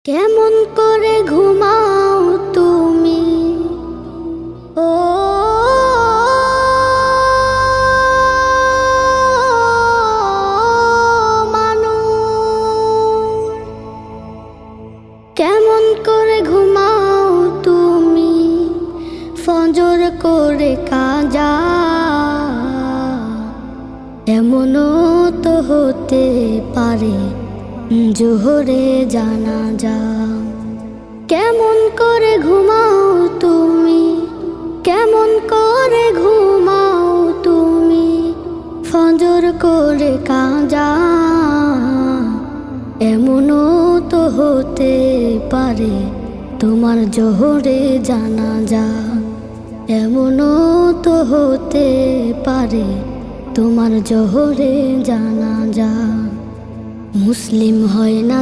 কেমন করে ঘুমাও তুমি ও মানুষ, কেমন করে ঘুমাও তুমি ফজর করে কাজা। এমনও তো হতে পারে জোহরে জানাজা। কেমন করে ঘুমাও তুমি, কেমন করে ঘুমাও তুমি ফজর করে কাজা। এমনও তো হতে পারে তোমার জোহরে জানাজা। এমনও তো হতে পারে তোমার জোহরে জানাজা। মুসলিম হয় না